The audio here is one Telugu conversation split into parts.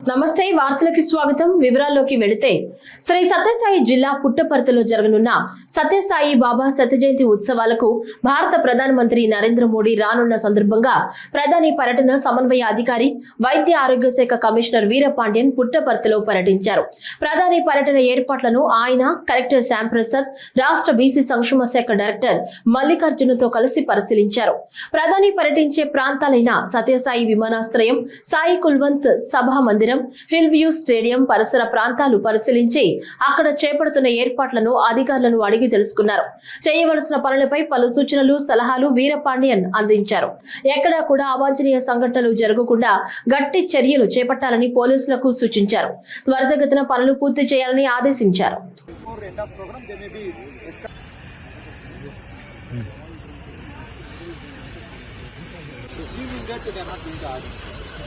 నమస్తే వార్తలకు స్వాగతం వివరాల్లోకి వెళితే శ్రీ సత్యసాయి జిల్లా పుట్టపర్తిలో జరగనున్న సత్యసాయి బాబా శత జయంతి ఉత్సవాలకు భారత ప్రధానమంత్రి నరేంద్ర మోడీ రానున్న సందర్భంగా ప్రధాని పర్యటన సమన్వయ అధికారి వైద్య ఆరోగ్య శాఖ కమిషనర్ వీరపాండ్యన్ పుట్టపర్తిలో పర్యటించారు. ప్రధాని పర్యటన ఏర్పాట్లను ఆయన కలెక్టర్ శ్యాంప్రసాద్, రాష్ట్ర బీసీ సంక్షేమ శాఖ డైరెక్టర్ మల్లికార్జునతో కలిసి పరిశీలించారు. ప్రధాని పర్యటించే ప్రాంతాలైన సత్యసాయి విమానాశ్రయం, సాయి కుల్వంత్ సభా మందిరం, హిల్ వ్యూ స్టేడియం పరిసర ప్రాంతాలు పరిశీలించి అక్కడ చేపడుతున్న ఏర్పాట్లను అధికారులను అడిగి తెలుసుకున్నారు. చేయవలసిన పనులపై పలు సూచనలు, సలహాలు వీరపాండ్యన్ అందించారు. ఎక్కడా కూడా అవాంఛనీయ సంఘటనలు జరగకుండా గట్టి చర్యలు చేపట్టాలని పోలీసులకు సూచించారు. త్వరితగతిన పనులు పూర్తి చేయాలని ఆదేశించారు.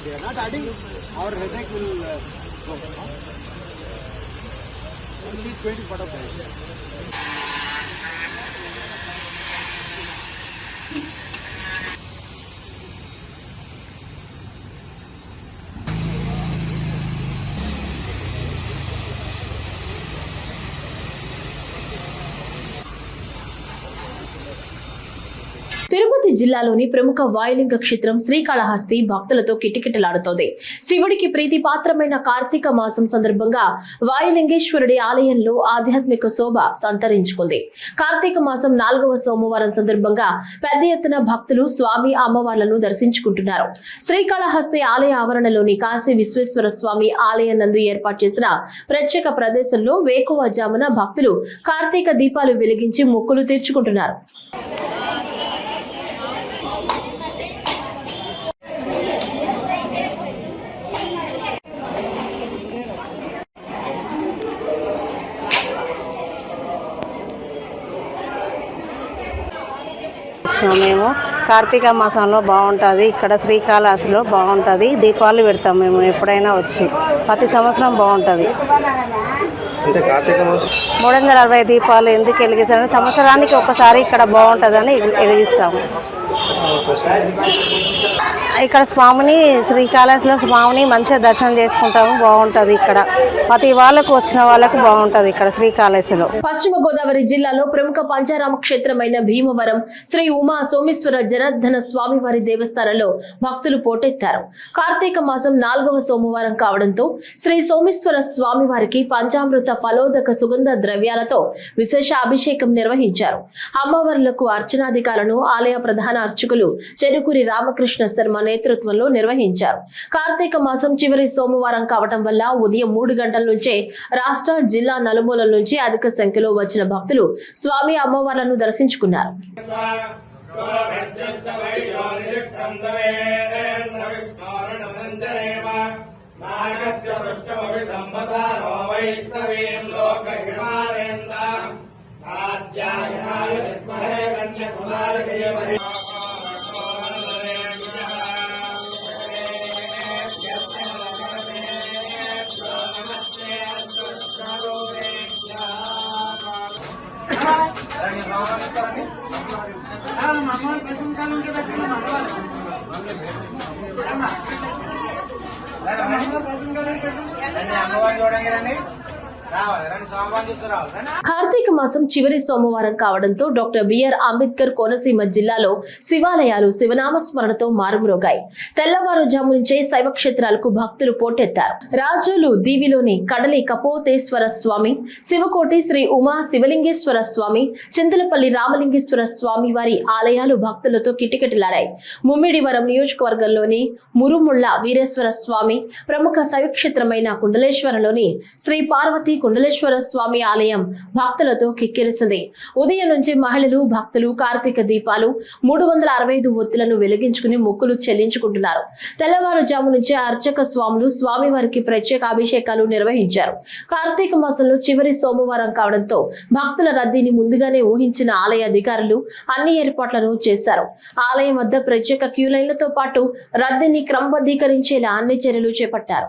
They are not adding, our headache will go. Only 20 part of that. Tirupati జిల్లాలోని ప్రముఖ వాయులింగ క్షేత్రం శ్రీకాళహస్తి భక్తులతో కిటకిటలాడుతోంది. శివుడికి ప్రీతిపాత్రమైన కార్తీక మాసం సందర్భంగా వాయులింగేశ్వరుడి ఆలయంలో ఆధ్యాత్మిక శోభ సంతరించుకుంది. కార్తీక మాసం 4వ సోమవారం సందర్భంగా పెద్ద ఎత్తున భక్తులు స్వామి అమ్మవార్లను దర్శించుకుంటున్నారు. శ్రీకాళహస్తి ఆలయ ఆవరణలోని కాశీ విశ్వేశ్వర స్వామి ఆలయం నందు ఏర్పాటు చేసిన ప్రత్యేక ప్రదేశంలో వేకువజామున భక్తులు కార్తీక దీపాలు వెలిగించి మొక్కులు తీర్చుకుంటున్నారు. మేము కార్తీక మాసంలో బాగుంటుంది. ఇక్కడ శ్రీకాళహస్తిలో బాగుంటుంది. దీపాలు పెడతాం మేము ఎప్పుడైనా వచ్చి. ప్రతి సంవత్సరం బాగుంటుంది. 360 దీపాలు ఎందుకు వెలిగిస్తారని సంవత్సరానికి ఒకసారి ఇక్కడ బాగుంటుందని వెలిగిస్తాము. ఇక్కడ స్వామిని, శ్రీకాళహస్తిలో స్వామిని మంచిగా దర్శనం చేసుకుంటాము. బాగుంటుంది. ఇక్కడ ప్రతి వాళ్ళకు వచ్చిన వాళ్ళకు బాగుంటుంది ఇక్కడ శ్రీకాళహస్తిలో. పశ్చిమ గోదావరి జిల్లాలో ప్రముఖ పంచారామ క్షేత్రమైన భీమవరం శ్రీ ఉమా సోమేశ్వర జనార్దన స్వామివారి దేవస్థానంలో భక్తులు పోటెత్తారు. కార్తీక మాసం 4వ సోమవారం కావడంతో శ్రీ సోమేశ్వర స్వామివారికి పంచామృత ఫలోదక సుగంధ ద్రవ్యాలతో విశేష అభిషేకం నిర్వహించారు. అమ్మవార్లకు అర్చనాధికారులను ఆలయ ప్రధాన అర్చకులు చెరుకూరి రామకృష్ణ శర్మ నేతృత్వంలో నిర్వహించారు. కార్తీక మాసం చివరి సోమవారం కావటం వల్ల ఉదయం 3 గంటల నుంచే రాష్ట్ర, జిల్లా నలుమూలల నుంచి అధిక సంఖ్యలో వచ్చిన భక్తులు స్వామి అమ్మవార్లను దర్శించుకున్నారు. కార్తీక మాసం చివరి సోమవారం కావడంతో డాక్టర్ బిఆర్ అంబేద్కర్ కోనసీమ జిల్లాలో శివాలయాలు శివనామస్మరణతో మారుమ్రోగాయి. తెల్లవారుజాము నుంచే శైవ క్షేత్రాలకు భక్తులు పోటెత్తారు. రాజోలు దీవిలోని కడలి కపోతేశ్వర స్వామి, శివకోటి శ్రీ ఉమా శివలింగేశ్వర స్వామి, చింతలపల్లి రామలింగేశ్వర స్వామి వారి ఆలయాలు భక్తులతో కిటకిటలాడాయి. ముమ్మిడివరం నియోజకవర్గంలోని మురుముళ్ల వీరేశ్వర స్వామి, ప్రముఖ శైవ క్షేత్రమైన కుండలేశ్వరంలోని శ్రీ పార్వతి కుండలేశ్వర స్వామి ఆలయం భక్తులతో కిక్కిరిసింది. ఉదయం నుంచి మహిళలు, భక్తులు కార్తీక దీపాలు, 365 ఒత్తులను వెలిగించుకుని మొక్కులు చెల్లించుకుంటున్నారు. తెల్లవారుజాము నుంచి అర్చక స్వాములు స్వామివారికి ప్రత్యేక అభిషేకాలు నిర్వహించారు. కార్తీక మాసంలో చివరి సోమవారం కావడంతో భక్తుల రద్దీని ముందుగానే ఊహించిన ఆలయ అధికారులు అన్ని ఏర్పాట్లను చేశారు. ఆలయం వద్ద ప్రత్యేక క్యూలైన్లతో పాటు రద్దీని క్రమబద్ధీకరించేలా అన్ని చర్యలు చేపట్టారు.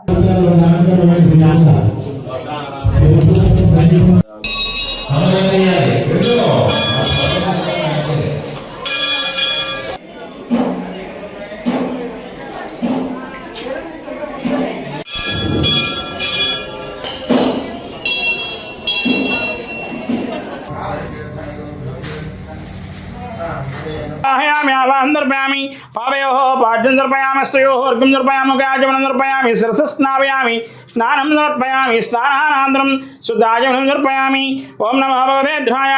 समर्पयामि आवाहनं समर्पयामि पावयोः पाद्यं समर्पयामि स्तयोः अर्घ्यं समर्पयामि गाजनं समर्पयामि शिरसस्नापयामि स्नानं समर्पयामि स्नानानन्तरं शुद्धाचमनं समर्पयामि ओम नमः भगवते ध्रुवाय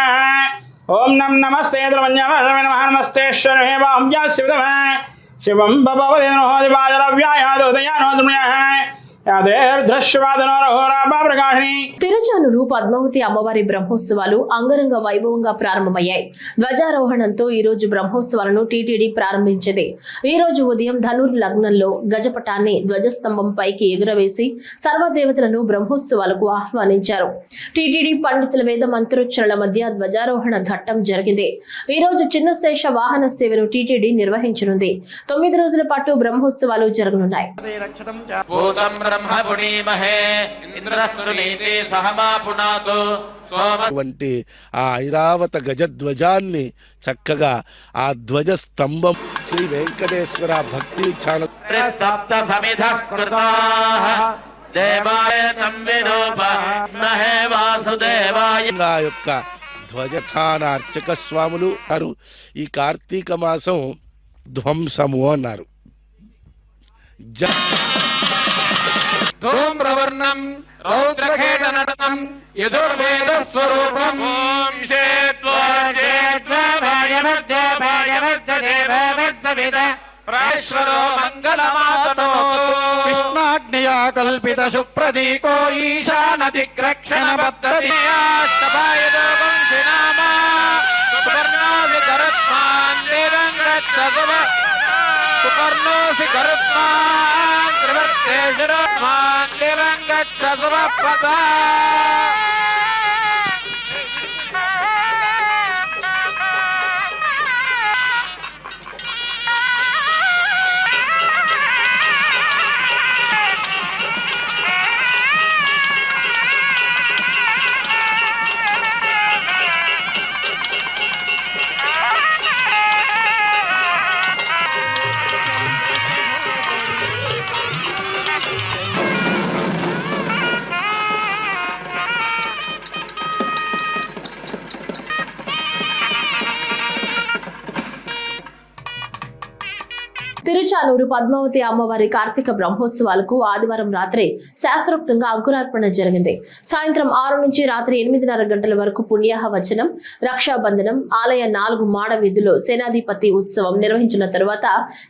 ओम नमस्ते द्रवण्यवरमे नमः नमस्ते शरणे वाहुं शिवं भगवते नमः दिवाजरव्याय दोदयानो दुम्यः తిరుచానూరు పద్మావతి అమ్మవారి బ్రహ్మోత్సవాలు అంగరంగ వైభవంగా ప్రారంభమయ్యాయి. ధ్వజారోహణంతో ఈ రోజు బ్రహ్మోత్సవాలను టీటీడీ ప్రారంభించింది. ఈ రోజు ఉదయం ధనుర్ లగ్నంలో గజపటాన్ని ధ్వజస్తంభం పైకి ఎగురవేసి సర్వదేవతలను బ్రహ్మోత్సవాలకు ఆహ్వానించారు. టీటీడీ పండితుల వేద మంత్రోచ్చరణల మధ్య ధ్వజారోహణ ఘట్టం జరిగింది. ఈ రోజు చిన్న శేష వాహన సేవను టీటీడీ నిర్వహించనుంది. 9 రోజుల పాటు బ్రహ్మోత్సవాలు జరగనున్నాయి. వంటి ఆ ఐరావత గజధ్వజాన్ని చక్కగా ఆ ధ్వజ స్తంభం శ్రీ వెంకటేశ్వర భక్తి ఛానల్ యొక్క ధ్వజస్థాన అర్చక స్వాములు అన్నారు. ఈ కార్తీక మాసం ధ్వంసము అన్నారు. ధూమ్రవర్ణం రౌద్రఖేటనటనం యజుర్వేద స్వరూపం ప్రాశ్వరో మంగళమాతతో కృష్ణాగ్నియా కల్పిత శుప్రదీకో ఈశానతిగ్రక్షణ పద్ధతి సుపర్ణోసి గరుత్మాన్ సుపర్ణోసి గరుత్మాన్ త్రివర్తేశురత్మాన్ దివంగచ్చ సుభపదా తిరుచానూరు పద్మావతి అమ్మవారి కార్తీక బ్రహ్మోత్సవాలకు ఆదివారం రాత్రి శాస్త్రోక్తంగా అంకురార్పణ జరిగింది. సాయంత్రం 6 నుంచి రాత్రి 8:30 గంటల వరకు పుణ్యాహవచనం, రక్షాబంధనం, ఆలయ 4 మాడ వీధుల్లో సేనాధిపతి ఉత్సవం నిర్వహించిన తరువాత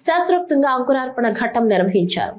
శాస్త్రోక్తంగా అంకురార్పణ ఘట్టం నిర్వహించారు.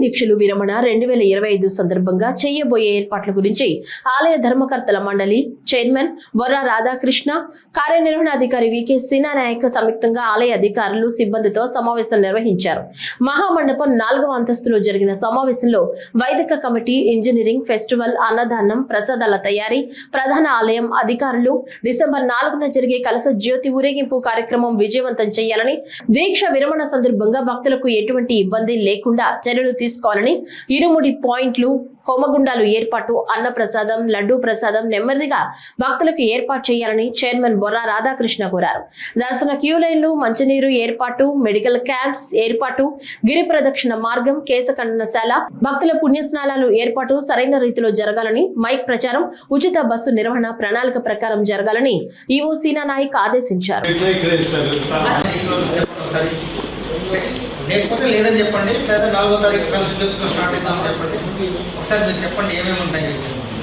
దీక్షలు విరమణ 2025 సందర్భంగా చేయబోయే ఏర్పాట్ల గురించి ఆలయ ధర్మకర్తల మండలి చైర్మన్ వర్రా రాధాకృష్ణ, కార్యనిర్వహణాధికారి వికే సినా నాయక్ సంయుక్తంగా ఆలయ అధికారులు సిబ్బందితో సమావేశం నిర్వహించారు. మహామండపం 4వ అంతస్తులో జరిగిన సమావేశంలో వైదిక కమిటీ, ఇంజనీరింగ్, ఫెస్టివల్, అన్నదానం, ప్రసాదాల తయారీ, ప్రధాన ఆలయం అధికారులు డిసెంబర్ 4న జరిగే కలశ జ్యోతి ఊరేగింపు కార్యక్రమం విజయవంతం చేయాలని, దీక్ష విరమణ సందర్భంగా భక్తులకు ఎటువంటి ఇబ్బంది లేకుండా చర్యలు తీసుకోవాలని, ఇరుముడి పాయింట్లు, హోమగుండాలు ఏర్పాటు, అన్న ప్రసాదం, లడ్డూ ప్రసాదం నెమ్మదిగా భక్తులకు ఏర్పాటు చేయాలని చైర్మన్ బొర్రా రాధాకృష్ణ కోరారు. దర్శన క్యూ లైన్లు, మంచినీరు ఏర్పాటు, మెడికల్ క్యాంప్స్ ఏర్పాటు, గిరి ప్రదక్షిణ మార్గం, కేశఖండనశాల, భక్తుల పుణ్యస్నానాలు ఏర్పాటు సరైన రీతిలో జరగాలని, మైక్ ప్రచారం, ఉచిత బస్సు నిర్వహణ ప్రణాళిక ప్రకారం జరగాలని ఈవో సీనా నాయక్ ఆదేశించారు. లేకపోతే లేదని చెప్పండి, లేదా 4వ తారీఖు కలిసి జ్యోతితో స్టార్ట్ అవుతామని చెప్పండి. ఒకసారి మీరు చెప్పండి ఏమేమి ఉంటాయి.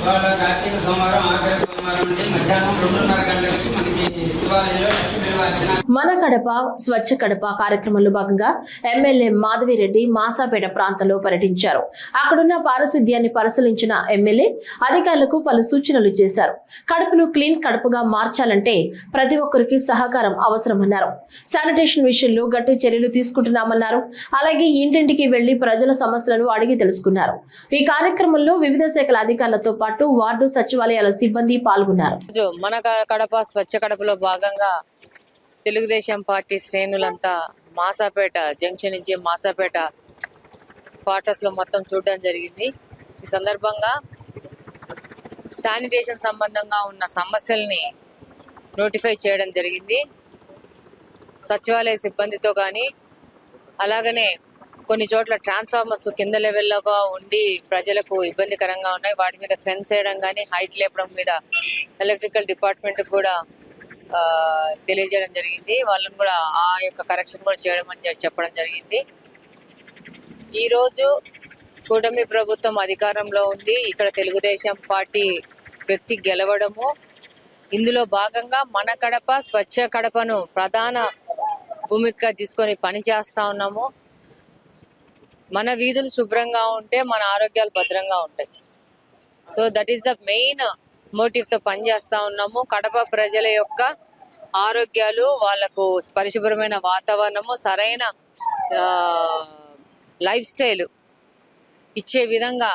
ఇవాళ కార్తీక సోమవారం, ఆఖరి సోమవారం నుండి మధ్యాహ్నం 2:30 గంటలకి మనకి శివాలయంలో లక్ష్మీ నిర్వాచన. మన కడప స్వచ్ఛ కడప కార్యక్రమంలో భాగంగా ఎమ్మెల్యే మాధవిరెడ్డి మాసాపేట ప్రాంతంలో పర్యటించారు. అక్కడున్న పారిశుద్ధ్యాన్ని పరిశీలించిన ఎమ్మెల్యే అధికారులకు పలు సూచనలు చేశారు. కడపను క్లీన్ కడపగా మార్చాలంటే ప్రతి ఒక్కరికి సహకారం అవసరమన్నారు. శానిటేషన్ విషయంలో గట్టి చర్యలు తీసుకుంటున్నామన్నారు. అలాగే ఇంటింటికి వెళ్లి ప్రజల సమస్యలను అడిగి తెలుసుకున్నారు. ఈ కార్యక్రమంలో వివిధ శాఖల అధికారులతో పాటు వార్డు సచివాలయాల సిబ్బంది పాల్గొన్నారు. మన కడప స్వచ్ఛ కడపలో భాగంగా తెలుగుదేశం పార్టీ శ్రేణులంతా మాసాపేట జంక్షన్ నుంచి మాసాపేట క్వార్టర్స్ లో మొత్తం చూడడం జరిగింది. ఈ సందర్భంగా శానిటేషన్ సంబంధంగా ఉన్న సమస్యల్ని నోటిఫై చేయడం జరిగింది. సచివాలయ సిబ్బందితో కానీ అలాగనే కొన్ని చోట్ల ట్రాన్స్ఫార్మర్స్ కింద లెవెల్లోగా ఉండి ప్రజలకు ఇబ్బందికరంగా ఉన్నాయి. వాటి మీద ఫెన్స్ వేయడం కానీ హైట్ లేపడం మీద ఎలక్ట్రికల్ డిపార్ట్మెంట్ కూడా తెలియజేయడం జరిగింది. వాళ్ళని కూడా ఆ యొక్క కరెక్షన్ కూడా చేయడం అని చెప్పడం జరిగింది. ఈరోజు కూటమి ప్రభుత్వం అధికారంలో ఉంది. ఇక్కడ తెలుగుదేశం పార్టీ వ్యక్తి గెలవడము, ఇందులో భాగంగా మన కడప స్వచ్ఛ కడపను ప్రధాన భూమిక తీసుకొని పని చేస్తా ఉన్నాము. మన వీధులు శుభ్రంగా ఉంటే మన ఆరోగ్యాలు భద్రంగా ఉంటాయి. So that is the main motive తో పనిచేస్తా ఉన్నాము. కడప ప్రజల యొక్క ఆరోగ్యాలు, వాళ్ళకు పరిశుభ్రమైన వాతావరణము, సరైన లైఫ్ స్టైల్ ఇచ్చే విధంగా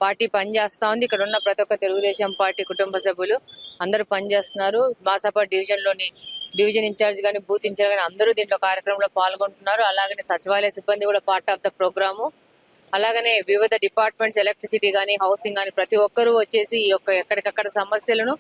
పార్టీ పనిచేస్తా ఉంది. ఇక్కడ ఉన్న ప్రతి ఒక్క తెలుగుదేశం పార్టీ కుటుంబ సభ్యులు అందరూ పనిచేస్తున్నారు. మాసాపేట డివిజన్ ఇన్ఛార్జ్ కానీ బూత్ ఇన్ఛార్జ్ కానీ అందరూ దీంట్లో కార్యక్రమంలో పాల్గొంటున్నారు. అలాగనే సచివాలయ సిబ్బంది కూడా పార్ట్ ఆఫ్ ద ప్రోగ్రాము. అలాగనే వివిధ డిపార్ట్మెంట్స్, ఎలక్ట్రిసిటీ కానీ హౌసింగ్ కానీ ప్రతి ఒక్కరూ వచ్చేసి ఈ యొక్క ఎక్కడికక్కడ సమస్యలను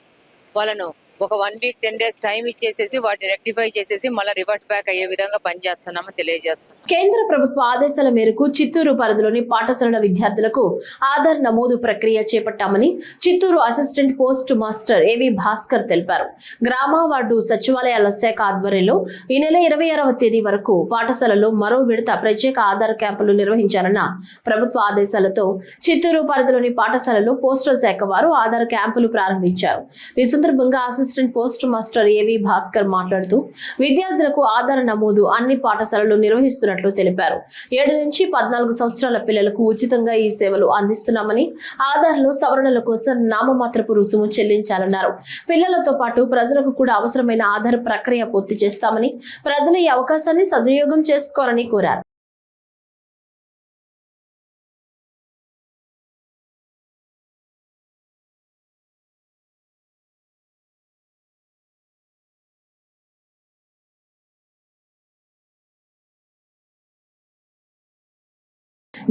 వాళ్ళను ఒక 1 వీక్ 10 days టైం ఇచ్చేసేసి వాటిని రెక్టిఫై చేసేసి మళ్ళీ రివర్ట్ బ్యాక్ అయ్యే విధంగా పనిచేస్తున్నామని తెలియజేస్తున్నాం. కేంద్ర ప్రభుత్వ ఆదేశాల మేరకు చిత్తూరు పరిధిలోని పాఠశాలల విద్యార్థులకు ఆధార్ నమోదు ప్రక్రియ చేపట్టామని చిత్తూరు అసిస్టెంట్ పోస్ట్ మాస్టర్ ఏవి భాస్కర్ తెలిపారు. గ్రామ వార్డు సచివాలయాల శాఖ ఆధ్వర్యంలో ఈ నెల 26వ తేదీ వరకు పాఠశాలలో మరో విడత ప్రత్యేక ఆధార్ క్యాంపులు నిర్వహించాలన్న ప్రభుత్వ ఆదేశాలతో చిత్తూరు పరిధిలోని పాఠశాలలో పోస్టల్ శాఖ వారు ఆధార్ క్యాంపులు ప్రారంభించారు. ఈ సందర్భంగా అసిస్టెంట్ పోస్ట్ మాస్టర్ ఏవి భాస్కర్ మాట్లాడుతూ విద్యార్థులకు ఆధార్ నమోదు అన్ని పాఠశాలలు నిర్వహిస్తున్నట్లు తెలిపారు. 7 నుంచి 14 సంవత్సరాల పిల్లలకు ఉచితంగా ఈ సేవలు అందిస్తున్నామని, ఆధార్లో సవరణల కోసం నామమాత్రపు రుసుము చెల్లించాలన్నారు. పిల్లలతో పాటు ప్రజలకు కూడా అవసరమైన ఆధార్ ప్రక్రియ పూర్తి చేస్తామని, ప్రజలు ఈ అవకాశాన్ని సద్వినియోగం చేసుకోవాలని కోరారు.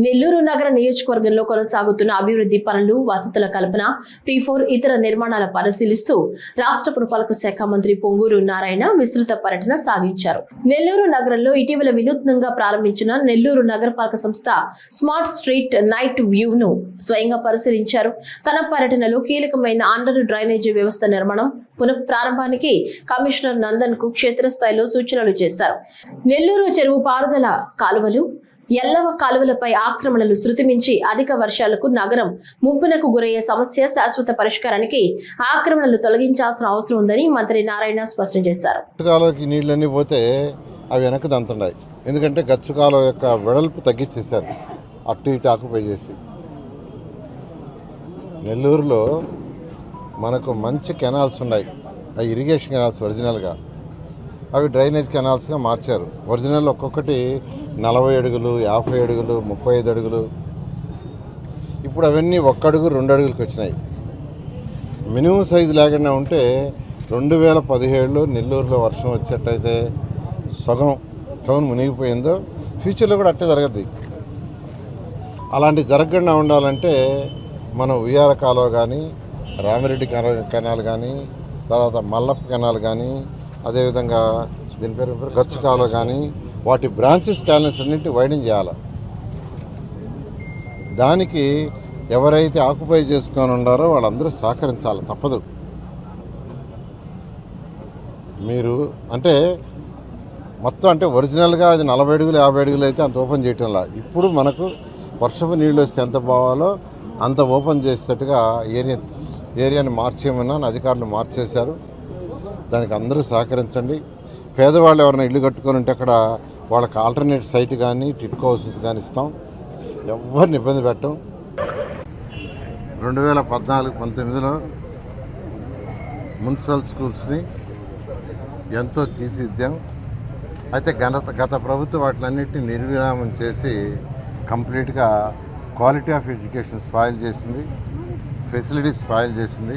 నెల్లూరు నగర నియోజకవర్గంలో కొనసాగుతున్న అభివృద్ధి పనులు, వసతుల కల్పన, P4 ఇతర నిర్మాణాల పరిశీలిస్తూ రాష్ట్ర పురపాలక శాఖ మంత్రి పొంగూరు నారాయణ విస్తృత పర్యటన సాగించారు. నెల్లూరు నగరంలో ఇటీవల వినూత్నంగా ప్రారంభించిన నెల్లూరు నగరపాలక సంస్థ స్మార్ట్ స్ట్రీట్ నైట్ వ్యూను స్వయంగా పరిశీలించారు. తన పర్యటనలో కీలకమైన అండర్ డ్రైనేజీ వ్యవస్థ నిర్మాణం పునఃప్రారంభానికి కమిషనర్ నందన్ కు క్షేత్రస్థాయిలో సూచనలు చేశారు. నెల్లూరు చెరువు పారుదల కాలువలు, ఎల్లవ కాలువలపై ఆక్రమణలు శృతిమించి అధిక వర్షాలకు నగరం ముంపునకు గురయ్యే సమస్య శాశ్వత పరిష్కారానికి ఆక్రమణలు తొలగించాల్సిన అవసరం ఉందని మంత్రి నారాయణ స్పష్టం చేశారు. గచ్చుకాలువకి నీళ్ళన్నీ పోతే అవి వెనక్కి దంతున్నాయి. ఎందుకంటే గచ్చుకాలువ యొక్క వెడల్పు తగ్గించేశారు, అటు ఇటు ఆక్యుపై చేసి. నెల్లూరులో మనకు మంచి కెనాల్స్ ఉన్నాయి, అవి ఇరిగేషన్ కెనాల్స్ ఒరిజినల్గా, అవి డ్రైనేజ్ కెనాల్స్గా మార్చారు. ఒరిజినల్ ఒక్కొక్కటి 40 అడుగులు, 50 అడుగులు, 35 అడుగులు. ఇప్పుడు అవన్నీ 1 అడుగు 2 అడుగులకు వచ్చినాయి. మినిమం సైజు లేకుండా ఉంటే 2017లో నెల్లూరులో వర్షం వచ్చేటైతే సగం టౌన్ మునిగిపోయిందో ఫ్యూచర్లో కూడా అట్టే జరగద్ది. అలాంటి జరగకుండా ఉండాలంటే మనం ఉయ్యాల కాలువ కానీ, రామిరెడ్డి కెనాల్ కానీ, తర్వాత మల్లప్ప కెనాల్ కానీ, అదేవిధంగా దీని పేరు గచ్చు కాలువ కానీ, వాటి బ్రాంచెస్ క్యాలెన్స్ అన్నింటినీ వైడెన్ చేయాలి. దానికి ఎవరైతే ఆక్యుపై చేసుకొని ఉన్నారో వాళ్ళందరూ సహకరించాలి, తప్పదు. మీరు అంటే మొత్తం అంటే ఒరిజినల్గా అది 40 అడుగులు 50 అడుగులు అయితే అంత ఓపెన్ చేయటంలా. ఇప్పుడు మనకు వర్షపు నీళ్ళు వస్తే ఎంత పోవాలో అంత ఓపెన్ చేసేటట్టుగా ఏరియాని మార్చేయమన్నా అధికారులు మార్చేశారు. దానికి అందరూ సహకరించండి. పేదవాళ్ళు ఎవరైనా ఇల్లు కట్టుకొని ఉంటే అక్కడ వాళ్ళకి ఆల్టర్నేట్ సైట్ కానీ టిట్కో హౌసెస్ కానీ ఇస్తాం. ఎవరిని ఇబ్బంది పెట్టం. 2014-19లో మున్సిపల్ స్కూల్స్ని ఎంతో తీర్చిదిద్దాం. అయితే గత ప్రభుత్వం వాటిలన్నింటినీ నిర్విరామం చేసి కంప్లీట్గా క్వాలిటీ ఆఫ్ ఎడ్యుకేషన్ స్పాయిల్ చేసింది, ఫెసిలిటీస్ స్పాయిల్ చేసింది.